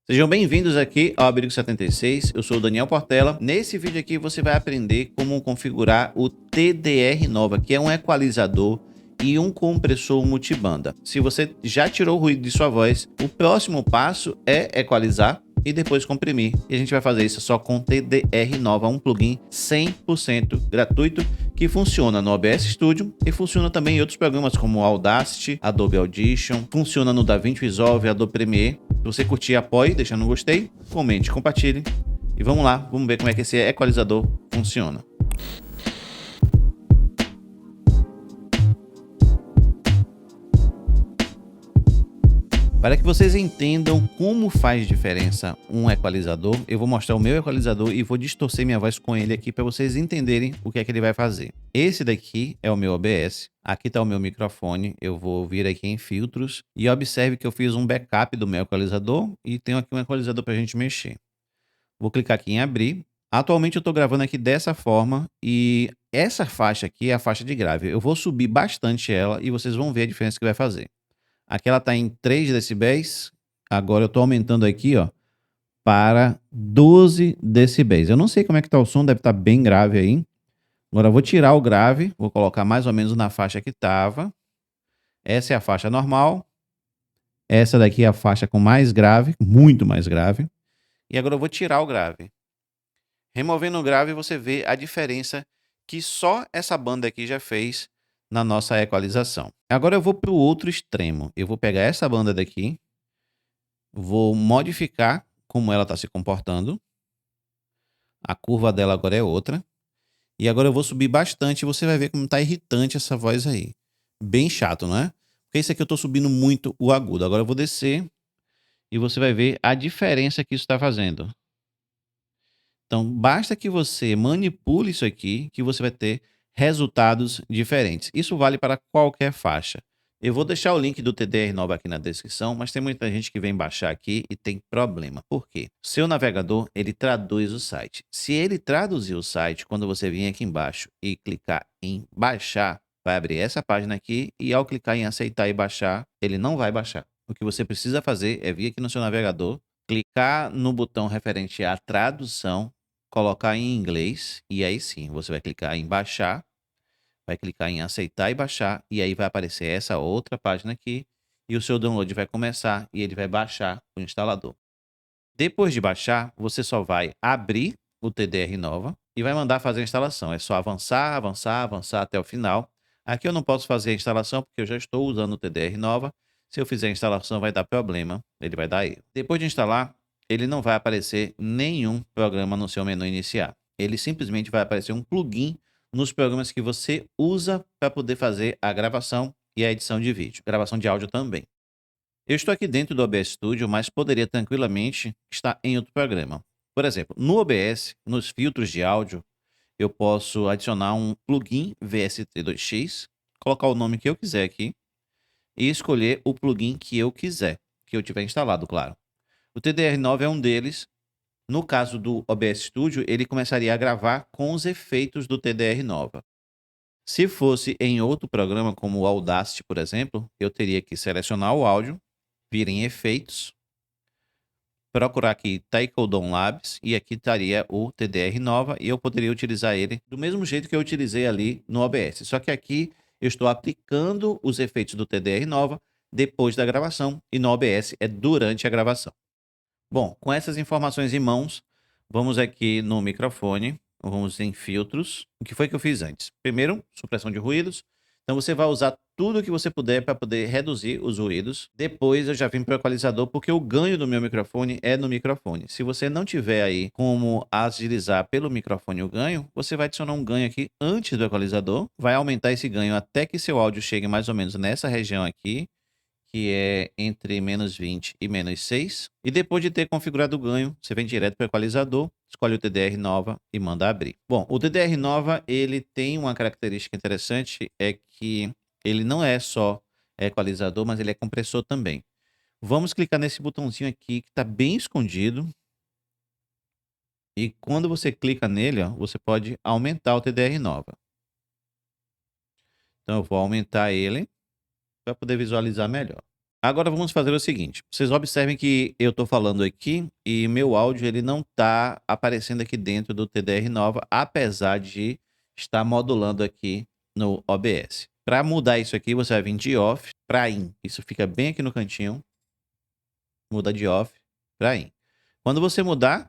Sejam bem-vindos aqui ao Abrigo 76, eu sou o Daniel Portela. Nesse vídeo aqui você vai aprender como configurar o TDR Nova, que é um equalizador e um compressor multibanda. Se você já tirou o ruído de sua voz, o próximo passo é equalizar e depois comprimir. E a gente vai fazer isso só com TDR Nova, um plugin 100% gratuito que funciona no OBS Studio e funciona também em outros programas como Audacity, Adobe Audition, funciona no DaVinci Resolve, Adobe Premiere. Se você curtir, apoie, deixando um gostei, comente, compartilhe. E vamos lá, vamos ver como é que esse equalizador funciona. Para que vocês entendam como faz diferença um equalizador, eu vou mostrar o meu equalizador e vou distorcer minha voz com ele aqui para vocês entenderem o que é que ele vai fazer. Esse daqui é o meu OBS, aqui está o meu microfone, eu vou vir aqui em filtros e observe que eu fiz um backup do meu equalizador e tenho aqui um equalizador para a gente mexer. Vou clicar aqui em abrir. Atualmente eu estou gravando aqui dessa forma e essa faixa aqui é a faixa de grave. Eu vou subir bastante ela e vocês vão ver a diferença que vai fazer. Aqui ela está em 3 decibéis. Agora eu estou aumentando aqui, ó, para 12 decibéis. Eu não sei como é que está o som, deve estar bem grave aí. Agora eu vou tirar o grave, vou colocar mais ou menos na faixa que estava. Essa é a faixa normal. Essa daqui é a faixa com mais grave, muito mais grave. E agora eu vou tirar o grave. Removendo o grave, você vê a diferença que só essa banda aqui já fez na nossa equalização. Agora eu vou para o outro extremo. Eu vou pegar essa banda daqui, vou modificar como ela está se comportando. A curva dela agora é outra. E agora eu vou subir bastante e você vai ver como está irritante essa voz aí. Bem chato, não é? Porque isso aqui eu estou subindo muito o agudo. Agora eu vou descer e você vai ver a diferença que isso está fazendo. Então, basta que você manipule isso aqui, que você vai ter resultados diferentes. Isso vale para qualquer faixa. Eu vou deixar o link do TDR Nova aqui na descrição, mas tem muita gente que vem baixar aqui e tem problema. Por quê? Seu navegador, ele traduz o site. Se ele traduzir o site, quando você vir aqui embaixo e clicar em baixar, vai abrir essa página aqui e ao clicar em aceitar e baixar, ele não vai baixar. O que você precisa fazer é vir aqui no seu navegador, clicar no botão referente à tradução, colocar em inglês e aí sim, você vai clicar em baixar, vai clicar em aceitar e baixar e aí vai aparecer essa outra página aqui e o seu download vai começar e ele vai baixar o instalador. Depois de baixar, você só vai abrir o TDR Nova e vai mandar fazer a instalação. É só avançar, avançar, avançar até o final. Aqui eu não posso fazer a instalação porque eu já estou usando o TDR Nova. Se eu fizer a instalação vai dar problema, ele vai dar erro. Depois de instalar, ele não vai aparecer nenhum programa no seu menu iniciar. Ele simplesmente vai aparecer um plugin nos programas que você usa para poder fazer a gravação e a edição de vídeo. Gravação de áudio também. Eu estou aqui dentro do OBS Studio, mas poderia tranquilamente estar em outro programa. Por exemplo, no OBS, nos filtros de áudio, eu posso adicionar um plugin VST2X, colocar o nome que eu quiser aqui e escolher o plugin que eu quiser, que eu tiver instalado, claro. O TDR9 é um deles. No caso do OBS Studio, ele começaria a gravar com os efeitos do TDR Nova. Se fosse em outro programa, como o Audacity, por exemplo, eu teria que selecionar o áudio, vir em efeitos, procurar aqui Takedown Labs e aqui estaria o TDR Nova e eu poderia utilizar ele do mesmo jeito que eu utilizei ali no OBS. Só que aqui eu estou aplicando os efeitos do TDR Nova depois da gravação e no OBS é durante a gravação. Bom, com essas informações em mãos, vamos aqui no microfone, vamos em filtros. O que foi que eu fiz antes? Primeiro, supressão de ruídos. Então você vai usar tudo que você puder para poder reduzir os ruídos. Depois eu já vim para o equalizador, porque o ganho do meu microfone é no microfone. Se você não tiver aí como agilizar pelo microfone o ganho, você vai adicionar um ganho aqui antes do equalizador. Vai aumentar esse ganho até que seu áudio chegue mais ou menos nessa região aqui, que é entre -20 e -6. E depois de ter configurado o ganho, você vem direto para o equalizador, escolhe o TDR Nova e manda abrir. Bom, o TDR Nova, ele tem uma característica interessante, é que ele não é só equalizador, mas ele é compressor também. Vamos clicar nesse botãozinho aqui, que está bem escondido. E quando você clica nele, ó, você pode aumentar o TDR Nova. Então eu vou aumentar ele para poder visualizar melhor. Agora vamos fazer o seguinte, vocês observem que eu estou falando aqui e meu áudio ele não está aparecendo aqui dentro do TDR Nova, apesar de estar modulando aqui no OBS. Para mudar isso aqui, você vai vir de off para in. Isso fica bem aqui no cantinho. Muda de off para in. Quando você mudar,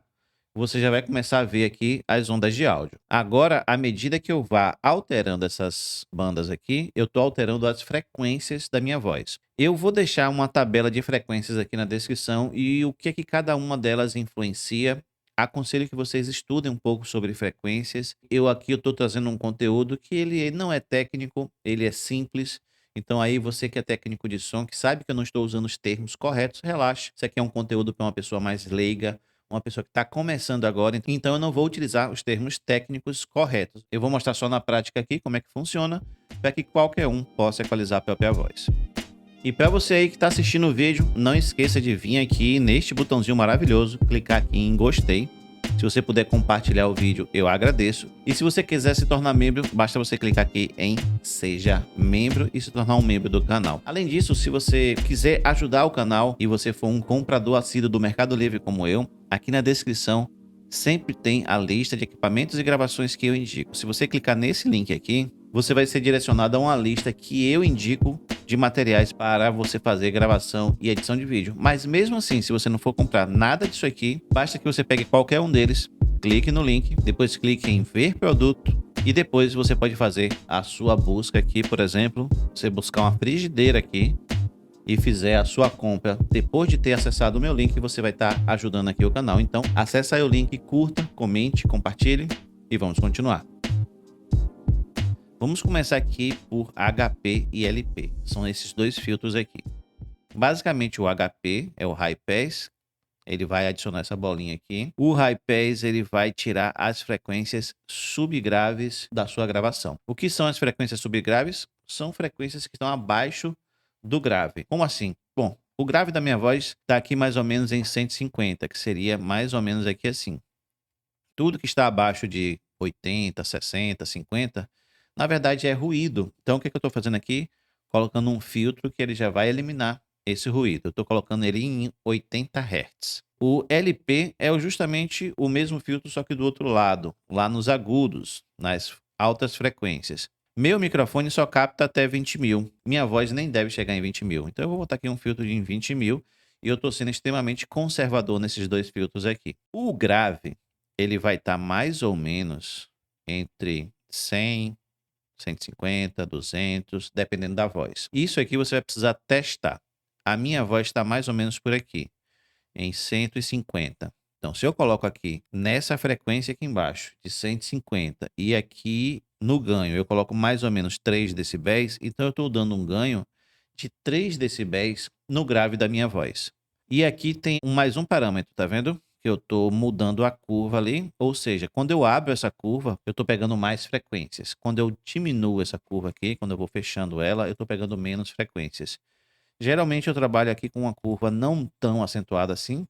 você já vai começar a ver aqui as ondas de áudio. Agora, à medida que eu vá alterando essas bandas aqui, eu estou alterando as frequências da minha voz. Eu vou deixar uma tabela de frequências aqui na descrição e o que é que cada uma delas influencia. Aconselho que vocês estudem um pouco sobre frequências. Eu aqui estou trazendo um conteúdo que ele não é técnico, ele é simples. Então aí você que é técnico de som, que sabe que eu não estou usando os termos corretos, relaxe. Isso aqui é um conteúdo para uma pessoa mais leiga, uma pessoa que está começando agora, então eu não vou utilizar os termos técnicos corretos. Eu vou mostrar só na prática aqui como é que funciona, para que qualquer um possa equalizar a própria voz. E para você aí que está assistindo o vídeo, não esqueça de vir aqui neste botãozinho maravilhoso, clicar aqui em gostei. Se você puder compartilhar o vídeo, eu agradeço. E se você quiser se tornar membro, basta você clicar aqui em Seja Membro e se tornar um membro do canal. Além disso, se você quiser ajudar o canal e você for um comprador assíduo do Mercado Livre como eu, aqui na descrição sempre tem a lista de equipamentos e gravações que eu indico. Se você clicar nesse link aqui, você vai ser direcionado a uma lista que eu indico de materiais para você fazer gravação e edição de vídeo. Mas mesmo assim, se você não for comprar nada disso aqui, basta que você pegue qualquer um deles, clique no link, depois clique em ver produto e depois você pode fazer a sua busca aqui, por exemplo, você buscar uma frigideira aqui e fizer a sua compra depois de ter acessado o meu link, você vai estar ajudando aqui o canal. Então, acesse aí o link, curta, comente, compartilhe e vamos continuar. Vamos começar aqui por HP e LP. São esses dois filtros aqui. Basicamente, o HP é o High Pass. Ele vai adicionar essa bolinha aqui. O High Pass, ele vai tirar as frequências subgraves da sua gravação. O que são as frequências subgraves? São frequências que estão abaixo do grave. Como assim? Bom, o grave da minha voz está aqui mais ou menos em 150, que seria mais ou menos aqui assim. Tudo que está abaixo de 80, 60, 50, na verdade é ruído. Então, o que eu estou fazendo aqui? Colocando um filtro que ele já vai eliminar esse ruído. Eu estou colocando ele em 80 Hz. O LP é justamente o mesmo filtro, só que do outro lado, lá nos agudos, nas altas frequências. Meu microfone só capta até 20 mil. Minha voz nem deve chegar em 20 mil. Então, eu vou botar aqui um filtro de 20 mil e eu estou sendo extremamente conservador nesses dois filtros aqui. O grave, ele vai estar mais ou menos entre 100, 150, 200, dependendo da voz. Isso aqui você vai precisar testar. A minha voz está mais ou menos por aqui, em 150. Então, se eu coloco aqui nessa frequência aqui embaixo, de 150, e aqui no ganho eu coloco mais ou menos 3 decibéis, então eu estou dando um ganho de 3 decibéis no grave da minha voz. E aqui tem mais um parâmetro, tá vendo? Que eu estou mudando a curva ali, ou seja, quando eu abro essa curva, eu estou pegando mais frequências. Quando eu diminuo essa curva aqui, quando eu vou fechando ela, eu estou pegando menos frequências. Geralmente eu trabalho aqui com uma curva não tão acentuada assim,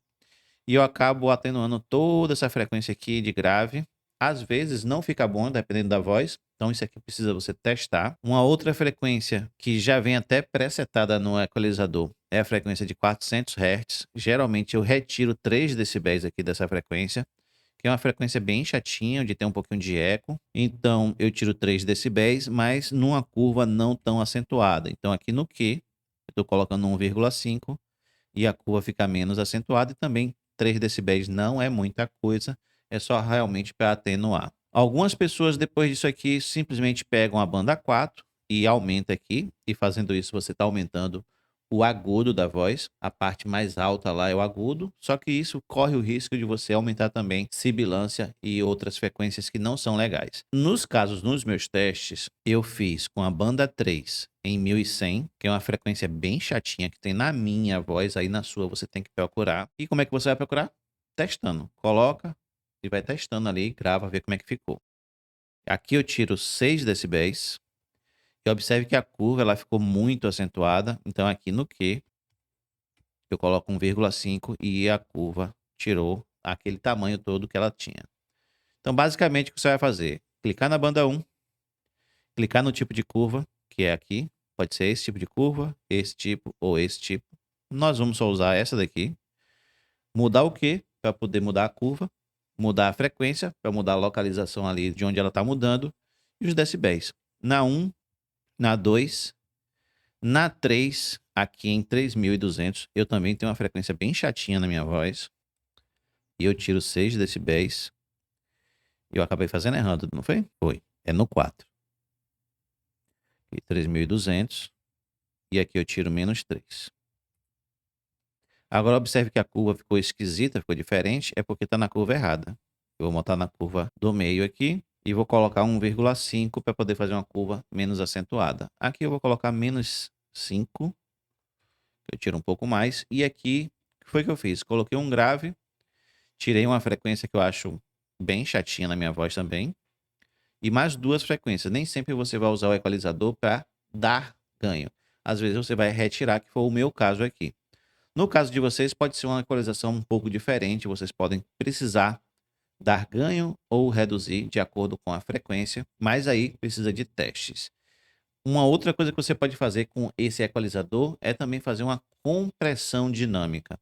e eu acabo atenuando toda essa frequência aqui de grave. Às vezes não fica bom, dependendo da voz. Então isso aqui precisa você testar. Uma outra frequência que já vem até pré-setada no equalizador é a frequência de 400 Hz. Geralmente eu retiro 3 decibéis aqui dessa frequência, que é uma frequência bem chatinha, de ter um pouquinho de eco. Então eu tiro 3 decibéis, mas numa curva não tão acentuada. Então aqui no Q, eu estou colocando 1,5 e a curva fica menos acentuada e também 3 decibéis não é muita coisa, é só realmente para atenuar. Algumas pessoas depois disso aqui simplesmente pegam a banda 4 e aumenta aqui, e fazendo isso você está aumentando o agudo da voz, a parte mais alta lá é o agudo, só que isso corre o risco de você aumentar também sibilância e outras frequências que não são legais. Nos casos, nos meus testes, eu fiz com a banda 3 em 1100, que é uma frequência bem chatinha que tem na minha voz, aí na sua você tem que procurar. E como é que você vai procurar? Testando. Coloca e vai testando ali, grava, vê como é que ficou. Aqui eu tiro 6 decibéis. E observe que a curva ela ficou muito acentuada. Então aqui no Q, eu coloco 1,5 e a curva tirou aquele tamanho todo que ela tinha. Então basicamente o que você vai fazer? Clicar na banda 1, clicar no tipo de curva, que é aqui, Pode ser esse tipo de curva, esse tipo ou esse tipo. Nós vamos só usar essa daqui. Mudar o Q para poder mudar a curva. Mudar a frequência para mudar a localização ali de onde ela está mudando. E os decibéis. Na 1, na 2, na 3, aqui em 3.200, eu também tenho uma frequência bem chatinha na minha voz. E eu tiro 6 decibéis. E eu acabei fazendo errado, não foi? Foi. É no 4. E 3.200. E aqui eu tiro menos 3. Agora observe que a curva ficou esquisita, ficou diferente. É porque está na curva errada. Eu vou montar na curva do meio aqui. E vou colocar 1,5 para poder fazer uma curva menos acentuada. Aqui eu vou colocar menos 5. Eu tiro um pouco mais. E aqui, o que foi que eu fiz? Coloquei um grave. Tirei uma frequência que eu acho bem chatinha na minha voz também. E mais 2 frequências. Nem sempre você vai usar o equalizador para dar ganho. Às vezes você vai retirar, que foi o meu caso aqui. No caso de vocês, pode ser uma equalização um pouco diferente. Vocês podem precisar dar ganho ou reduzir de acordo com a frequência, mas aí precisa de testes. Uma outra coisa que você pode fazer com esse equalizador é também fazer uma compressão dinâmica.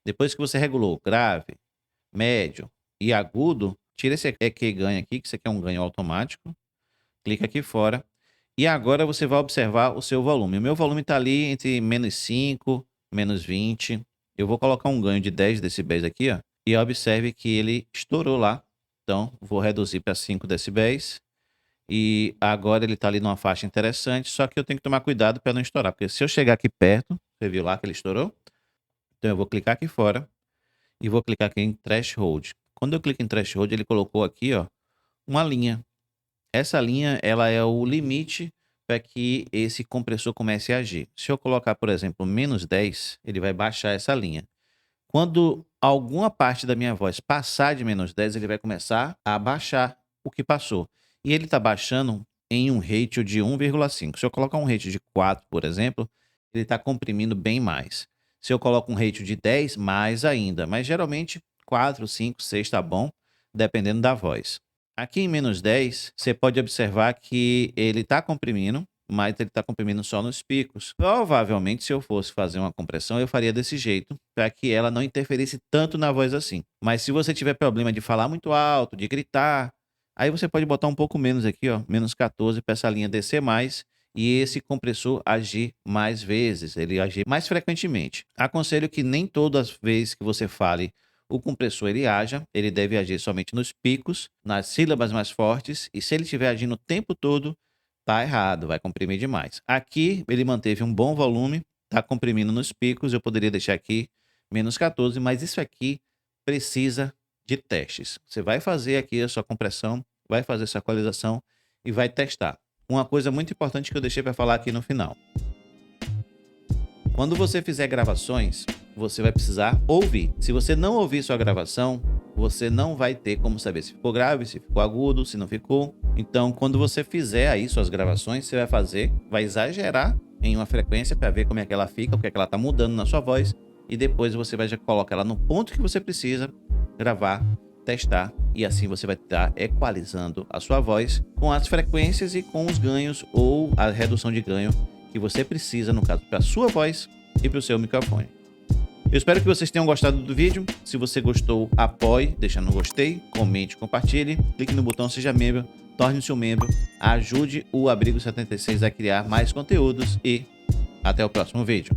Depois que você regulou grave, médio e agudo, tira esse EQ ganho aqui, que isso aqui é um ganho automático. Clica aqui fora. E agora você vai observar o seu volume. O meu volume está ali entre menos 5, menos 20. Eu vou colocar um ganho de 10 decibéis aqui, ó. E observe que ele estourou lá. Então, vou reduzir para 5 decibéis. E agora ele está ali numa faixa interessante. Só que eu tenho que tomar cuidado para não estourar. Porque se eu chegar aqui perto, você viu lá que ele estourou? Então eu vou clicar aqui fora. E vou clicar aqui em Threshold. Quando eu clico em Threshold, ele colocou aqui, ó, uma linha. Essa linha, ela é o limite para que esse compressor comece a agir. Se eu colocar, por exemplo, menos 10, ele vai baixar essa linha. Quando alguma parte da minha voz passar de menos 10, ele vai começar a baixar o que passou. E ele está baixando em um ratio de 1,5. Se eu colocar um ratio de 4, por exemplo, ele está comprimindo bem mais. Se eu coloco um ratio de 10, mais ainda. Mas geralmente 4, 5, 6 está bom, dependendo da voz. Aqui em menos 10, você pode observar que ele está comprimindo, mas ele está comprimindo só nos picos. Provavelmente, se eu fosse fazer uma compressão, eu faria desse jeito, para que ela não interferisse tanto na voz assim. Mas se você tiver problema de falar muito alto, de gritar, aí você pode botar um pouco menos aqui, ó, menos 14, para essa linha descer mais e esse compressor agir mais vezes, ele agir mais frequentemente. Aconselho que nem todas as vezes que você fale o compressor ele haja, ele deve agir somente nos picos, nas sílabas mais fortes, e se ele estiver agindo o tempo todo, tá errado, vai comprimir demais. Aqui ele manteve um bom volume, tá comprimindo nos picos, eu poderia deixar aqui menos 14, mas isso aqui precisa de testes. Você vai fazer aqui a sua compressão, vai fazer sua equalização e vai testar. Uma coisa muito importante que eu deixei para falar aqui no final. Quando você fizer gravações, você vai precisar ouvir. Se você não ouvir sua gravação, você não vai ter como saber se ficou grave, se ficou agudo, se não ficou. Então, quando você fizer aí suas gravações, você vai exagerar em uma frequência para ver como é que ela fica, o que é que ela está mudando na sua voz. E depois você vai já colocar ela no ponto que você precisa gravar, testar. E assim você vai estar equalizando a sua voz com as frequências e com os ganhos ou a redução de ganho que você precisa, no caso, para a sua voz e para o seu microfone. Eu espero que vocês tenham gostado do vídeo. Se você gostou, apoie, deixando um gostei, comente, compartilhe, clique no botão Seja Membro, torne-se um membro, ajude o Abrigo 76 a criar mais conteúdos e até o próximo vídeo.